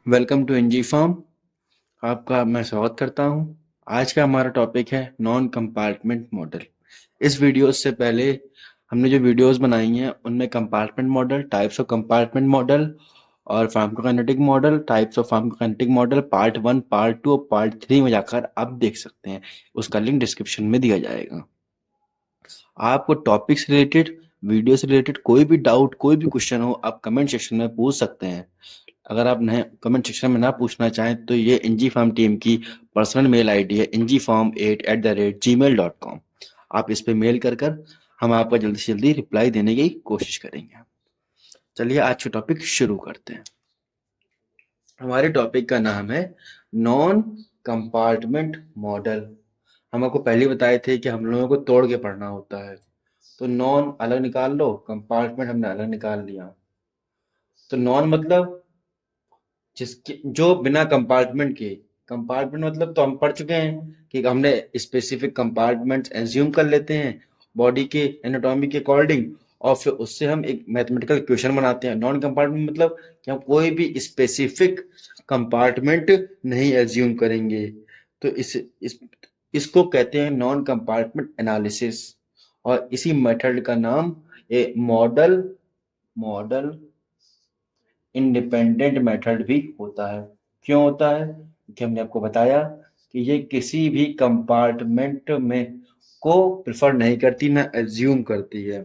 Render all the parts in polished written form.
Welcome to NG form. आपका मैं स्वागत करता हूं। आज का हमारा टॉपिक है नॉन कंपार्टमेंट मॉडल। इस वीडियो से पहले हमने जो वीडियोस बनाई हैं उनमें compartment model, types of compartment model और pharmacokinetic model, types of pharmacokinetic model part 1, part 2 और पार्ट 3 में जाकर आप देख सकते हैं। उसका लिंक डिस्क्रिप्शन में दिया जाएगा। आपको टॉपिक से रिलेटेड, वीडियो से रिलेटेड कोई भी डाउट, कोई भी क्वेश्चन हो, आप कमेंट सेक्शन में पूछ सकते हैं। अगर आप नए कमेंट सेक्शन में ना पूछना चाहें तो ये एनजी फार्म टीम की पर्सनल मेल आईडी है ngfarm8@gmail.com। आप इस पे मेल कर कर हम आपका जल्दी से जल्दी रिप्लाई देने की कोशिश करेंगे। चलिए आज का टॉपिक शुरू करते हैं। हमारे टॉपिक का नाम है नॉन कंपार्टमेंट मॉडल। हम आपको पहले बताए थे कि हम लोगों को तोड़ के पढ़ना होता है। तो नॉन अलग निकाल लो, कंपार्टमेंट हमने अलग निकाल लिया। तो नॉन मतलब जिसके जो बिना कंपार्टमेंट के, कंपार्टमेंट मतलब तो हम पढ़ चुके हैं कि हमने स्पेसिफिक कंपार्टमेंट एज्यूम कर लेते हैं बॉडी के एनाटॉमी के अकॉर्डिंग, और फिर उससे हम एक मैथमेटिकल इक्वेशन बनाते हैं। नॉन कंपार्टमेंट मतलब कि हम कोई भी स्पेसिफिक कंपार्टमेंट नहीं एज्यूम करेंगे। तो इस इसको कहते हैं नॉन कंपार्टमेंट एनालिसिस, और इसी मेथड का नाम ए मॉडल मॉडल इंडिपेंडेंट मेथड भी होता है। क्यों होता है? क्योंकि हमने आपको बताया कि ये किसी भी कंपार्टमेंट में को प्रेफर नहीं करती, ना एज्यूम करती है।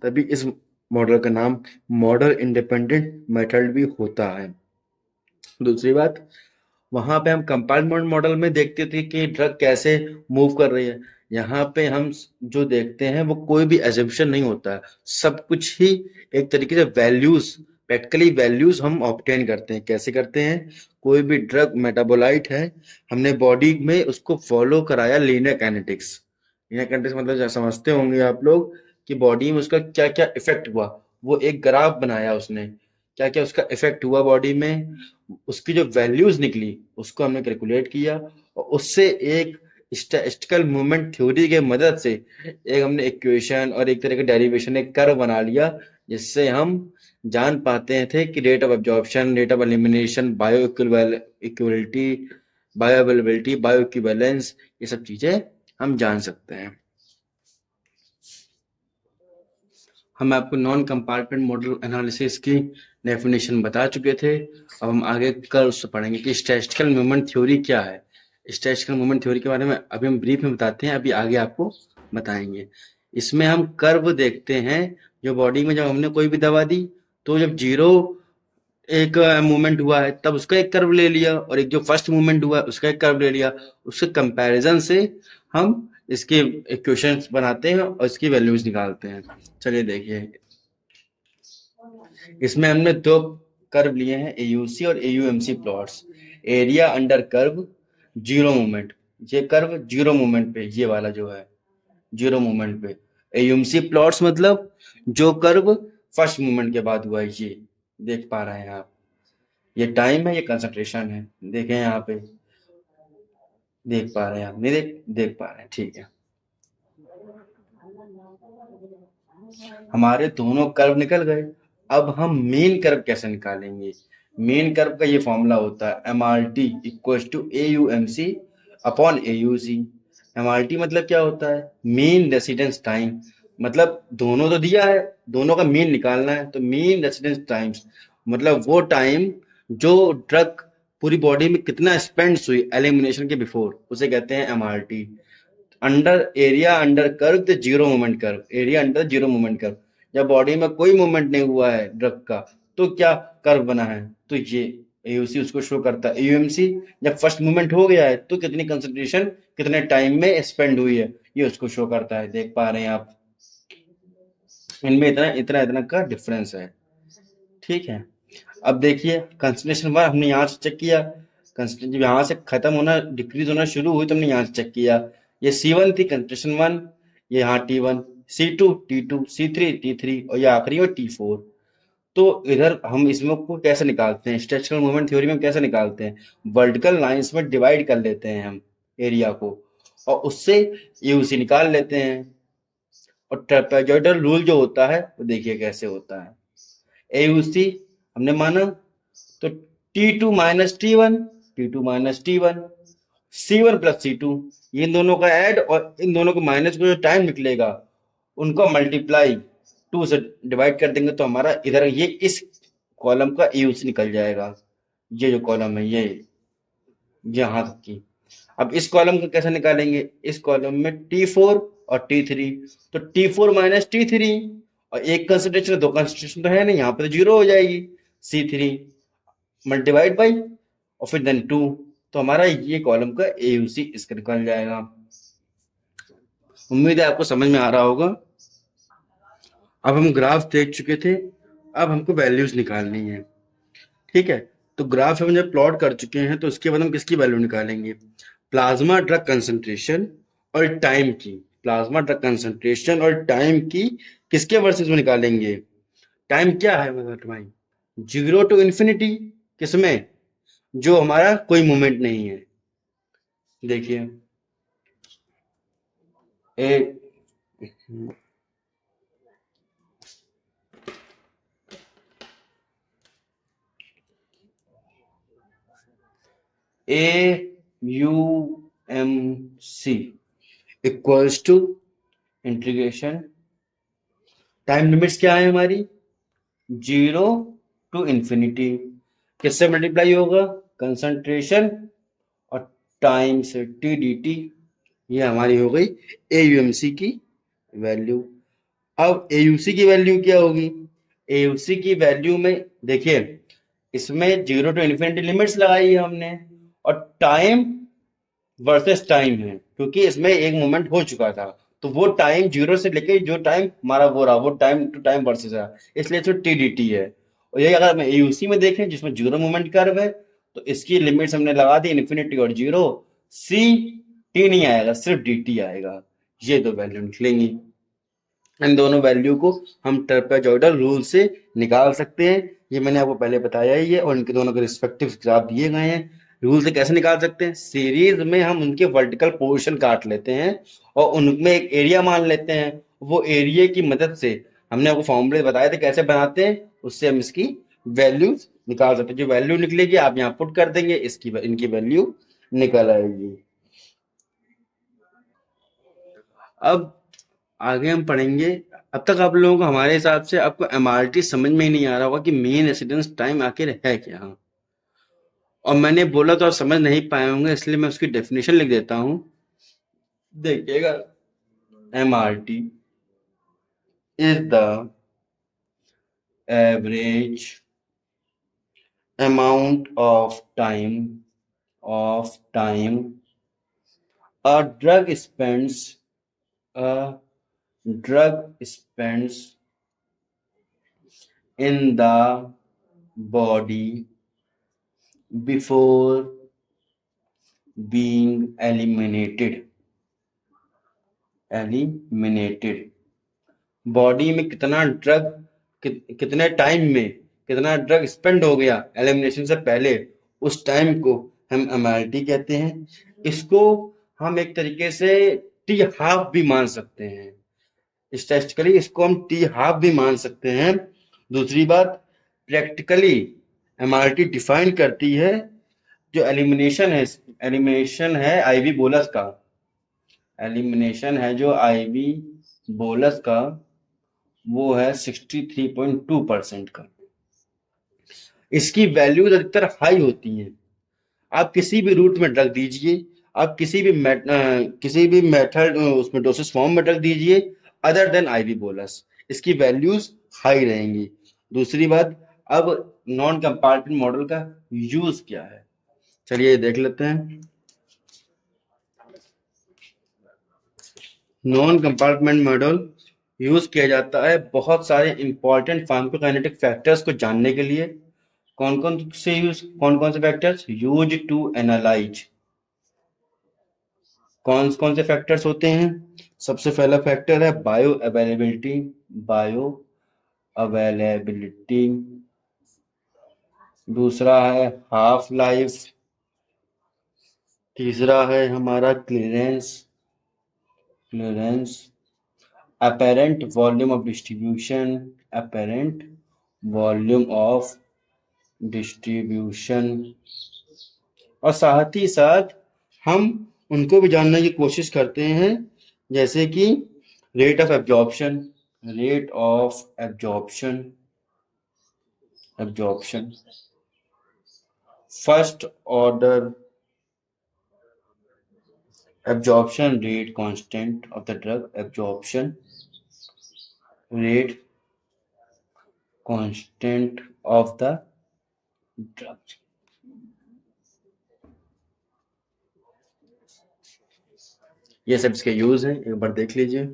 तभी इस मॉडल का नाम मॉडल इंडिपेंडेंट मेथड भी होता है। दूसरी बात, वहां पे हम कंपार्टमेंट मॉडल में देखते थे कि ड्रग कैसे मूव कर रही है। यहाँ पे हम जो देखते हैं वो कोई भी एजम्पशन नहीं होता है, सब कुछ ही एक तरीके से वैल्यूज, प्रैक्टिकली वैल्यूज हम ऑब्टेन करते हैं। कैसे करते हैं? कोई भी ड्रग मेटाबोलाइट है, हमने बॉडी में उसको फॉलो कराया लीनियर काइनेटिक्स। लीनियर काइनेटिक्स मतलब समझते होंगे आप लोग कि बॉडी में उसका क्या क्या इफेक्ट हुआ। वो एक ग्राफ बनाया उसने, क्या क्या उसका इफेक्ट हुआ बॉडी में, उसकी जो वैल्यूज निकली उसको हमने कैलकुलेट किया, और उससे एक स्टैटिस्टिकल मूवमेंट थ्योरी के मदद से एक हमने इक्वेशन और एक तरह का डेरिवेशन, एक कर्व बना लिया, जिससे हम जान पाते थे कि rate of absorption, rate of elimination, bio equality, bio availability, bio equivalence, ये सब चीजें हम जान सकते हैं। हम आपको नॉन कंपार्टमेंट मॉडल एनालिसिस की डेफिनेशन बता चुके थे। अब हम आगे कल उससे पढ़ेंगे कि स्टैटिस्टिकल मूवमेंट थ्योरी क्या है। स्टैटिस्टिकल मूवमेंट थ्योरी के बारे में अभी हम ब्रीफ में बताते हैं, अभी आगे आपको बताएंगे। इसमें हम कर्व देखते हैं, जो बॉडी में जब हमने कोई भी दवा दी तो जब जीरो एक मूवमेंट हुआ है तब उसका एक कर्व ले लिया, और एक जो फर्स्ट मूवमेंट हुआ है उसका एक कर्व ले लिया। उसके कंपैरिजन से हम इसके इक्वेशंस बनाते हैं और इसकी वैल्यूज निकालते हैं। चलिए देखिए, इसमें हमने दो कर्व लिए हैं, एयूसी और AUMC plots. Area under curve, zero movement. ये कर्व जीरो मूवमेंट पे, ये वाला जो है जीरो मूवमेंट पे। एयूएमसी प्लॉट्स मतलब जो कर्व फर्स्ट मूवमेंट के बाद हुआ है, ये देख पा रहे हैं आप। ये टाइम है, ये कंसंट्रेशन है। देखें यहाँ पे, देख पा रहे हैं आप? नहीं देख देख पा रहे हैं? ठीक है। हमारे दोनों कर्व निकल गए। अब हम मेन कर्व कैसे निकालेंगे? मेन कर्व का ये फॉर्मूला होता है M R T equal to A U M C upon A U C. M R T मतलब क्या होता है? Mean residence time. मतलब दोनों तो दिया है, दोनों का मीन निकालना है, तो मीन रेसिडेंस टाइम्स मतलब वो टाइम जो ड्रग पूरी बॉडी में कितना स्पेंड हुई एलिमिनेशन के बिफोर, उसे कहते हैं M R T. Under area under curve the zero movement curve, area under zero movement curve. जब बॉडी में कोई मूवमेंट नहीं हुआ है ड्रग का, तो क्या कर्व बना है? तो ये एयूसी उसको शो करता है। एयूएमसी जब फर्स्ट मूवमेंट हो गया है तो कितनी कंसंट्रेशन कितने टाइम में स्पेंड हुई है, ये उसको शो करता है। देख पा रहे हैं आप? इनमें इतना इतना इतना का डिफरेंस है। ठीक है। अब देखिए कंसंट्रेशन वन हमने यहाँ से चेक किया, कंसंट्रेशन जब यहाँ से खत्म होना, डिक्रीज होना शुरू हुई तो हमने यहाँ से चेक किया। ये C1 थी कंसंट्रेशन वन, ये यहाँ T1, C2 T2, C3 T3 और ये आखिरी में T4। तो इधर हम इसमें को कैसे निकालते हैं? स्ट्रेचबल मूवमेंट थ्योरी में हम कैसे निकालते हैं? वर्टिकल लाइंस में डिवाइड कर लेते हैं हम एरिया को, और उससे यूसी निकाल लेते हैं। और ट्रेपेजॉइडल रूल जो होता है वो देखिए कैसे होता है। एयूसी हमने माना तो T2 minus T1, T2 minus T1, C1 plus C2, ये इन दोनों का ऐड और इन दोनों को माइनस को जो टाइम निकलेगा उनको मल्टीप्लाई 2 से डिवाइड कर देंगे तो हमारा इधर ये इस कॉलम का यूज निकल जाएगा। ये जो कॉलम है ये यहाँ तक की। अब इस कॉलम को कैसे निकालेंगे? इस कॉलम में T4 और T3, तो T4 माइनस T3, और एक कंसिडरेशन दो कंसिडरेशन तो है नहीं, यहाँ पे तो जीरो हो जाएगी। C3 मल्टीप्लाइड बाई और फिर देन 2, तो हमारा ये कॉलम का AUC इसका निकल जाएगा। उम्मीद है आपको समझ में आ रहा होगा। अब हम ग्राफ देख चुके थे, अब हमको वैल्यूज निकालनी है। ठीक है, तो ग्राफ हम जब प्लॉट कर चुके हैं तो उसके बाद हम किसकी वैल्यू निकालेंगे? प्लाज्मा ड्रग कंसंट्रेशन और टाइम की। प्लाज्मा ड्रग कंसंट्रेशन और टाइम की किसके वर्सेस में निकालेंगे? टाइम क्या है मतलब भाई? 0 टू इन्फिनिटी। किसमें? जो हमारा कोई मूवमेंट नहीं है। देखिए A AUMC equals to integration, time limits क्या है हमारी? 0 टू इंफिनिटी। किससे मल्टीप्लाई होगा? कंसंट्रेशन और टाइम से टी डी टी। ये हमारी हो गई AUMC की वैल्यू। अब AUC की वैल्यू क्या होगी? AUC की वैल्यू में देखिए, इसमें 0 टू इन्फिनिटी लिमिट्स लगाई है हमने, और टाइम वर्सेस टाइम है, क्योंकि इसमें एक मोमेंट हो चुका था, तो वो टाइम 0 से लेके जो टाइम हमारा वो रहा वो टाइम टू टाइम वर्सेस है, इसलिए इसमें TDT है। और यही अगर हम AUC में देखें जिसमें 0 मोमेंट कर्व है, तो इसकी लिमिट्स हमने लगा दी इन्फिनिटी और 0। CT नहीं आएगा, सिर्फ DT आएगा। ये दो वैल्यू निकलेंगी। इन दोनों वैल्यू को हम ट्रेपेजॉइडल रूल से निकाल सकते हैं। ये मैंने आपको पहले बताया ही है, और इनके दोनों के रिस्पेक्टिव ग्राफ दिए गए हैं। रूल से कैसे निकाल सकते हैं? सीरीज में हम उनके वर्टिकल पोर्शन काट लेते हैं और उनमें एक एरिया मान लेते हैं। वो एरिया की मदद से हमने आपको फॉर्मूले बताए थे कैसे बनाते हैं, उससे हम इसकी वैल्यूज निकाल सकते हैं। जो वैल्यू निकलेगी आप यहाँ पुट कर देंगे, इसकी इनकी वैल्यू निकल आएगी। अब आगे हम पढ़ेंगे। अब तक आप लोगों को हमारे हिसाब से आपको MRT समझ में ही नहीं आ रहा होगा कि मेन रेसिडेंस टाइम आखिर है क्या। और मैंने बोला तो आप समझ नहीं पाए होंगे, इसलिए मैं उसकी डेफिनेशन लिख देता हूँ। देखिएगा, MRT is the average amount of time a drug spends a drug spends in the body before being eliminated। Body में कितना ड्रग कितने टाइम में कितना ड्रग स्पेंड हो गया एलिमिनेशन से पहले, उस टाइम को हम MRT कहते हैं। इसको हम एक तरीके से टी हाफ भी मान सकते हैं। स्टैटिस्टिकली इसको हम टी हाफ भी मान सकते हैं। दूसरी बात, प्रैक्टिकली MRT डिफाइन करती है जो एलिमिनेशन है आईवी बोलस का। एलिमिनेशन है जो आईवी बोलस का, वो है 63.2% का। इसकी वैल्यूज अधिकतर हाई होती हैं। आप किसी भी रूट में ड्रग दीजिए, आप किसी भी मेथड उसमें डोसेस फॉर्म में ड्रग दीजिए अदर देन आईवी बोलस, इसकी वैल्यूज हाई रहेंगी। दूसरी बात, अब नॉन कंपार्टमेंट मॉडल का यूज क्या है, चलिए देख लेते हैं। नॉन कंपार्टमेंट मॉडल यूज किया जाता है बहुत सारे इंपॉर्टेंट फार्माकोकाइनेटिक फैक्टर्स को जानने के लिए। कौन कौन से फैक्टर्स यूज टू एनालाइज? कौन कौन से फैक्टर्स होते हैं? सबसे पहला फैक्टर है बायो अवेलेबिलिटी। दूसरा है हाफ लाइफ। तीसरा है हमारा clearance. apparent volume of distribution apparent volume of distribution, और साथ ही साथ हम उनको भी जानने की कोशिश करते हैं, जैसे कि rate of absorption, rate of absorption, absorption, first order absorption rate constant of the drug, absorption rate constant of the drug। ये सब इसके यूज है, एक बार देख लीजिए।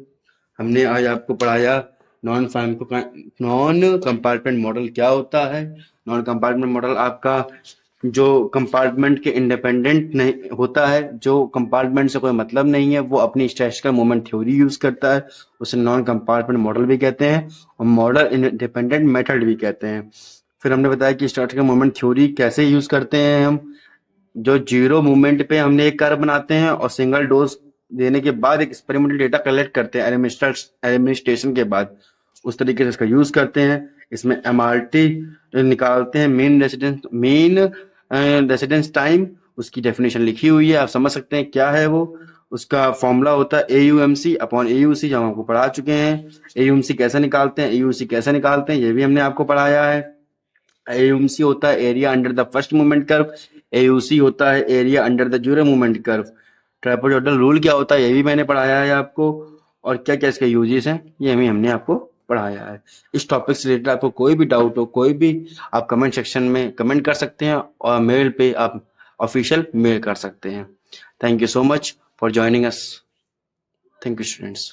हमने आज आपको पढ़ाया नॉन फार्मको नॉन कंपार्टमेंट मॉडल क्या होता है। नॉन कंपार्टमेंट मॉडल आपका जो कंपार्टमेंट के इंडिपेंडेंट नहीं होता है, जो कंपार्टमेंट से कोई मतलब नहीं है, वो अपनी स्टैटिस्टिकल मोमेंट थ्योरी यूज करता है, उसे नॉन कंपार्टमेंट मॉडल भी कहते हैं और मॉडल इंडिपेंडेंट मेथड भी कहते हैं। फिर हमने बताया कि स्टैटिस्टिकल मोमेंट थ्योरी कैसे यूज करते हैं हम, जो जीरो मूवमेंट पे हमने एक कर्व बनाते हैं और सिंगल डोज देने के बाद एक एक्सपेरिमेंटल डेटा कलेक्ट करते हैं एडमिनिस्ट्रेशन के बाद, उस तरीके से इसका यूज करते हैं। इसमें एमआरटी निकालते हैं, मेन रेसिडेंस टाइम, उसकी डेफिनेशन लिखी हुई है, आप समझ सकते हैं क्या है वो। उसका फॉर्मूला होता है AUMC अपॉन AUC, जो हम आपको पढ़ा चुके हैं। AUMC कैसे निकालते हैं, AUC कैसे निकालते हैं, ये भी हमने आपको पढ़ाया है। AUMC होता है area under the first movement curve, AUC होता है area under the zero movement curve. Trapezoidal rule क्या होता है, ये भी मैंने पढ़ाया है आपको, और क्या क्या इसके यूजेस हैं ये भी हमने आपको पढ़ाया है। इस टॉपिक से रिलेटेड आपको कोई भी डाउट हो, कोई भी, आप कमेंट सेक्शन में कमेंट कर सकते हैं और मेल पे आप ऑफिशियल मेल कर सकते हैं। Thank you so much for joining us. Thank you students.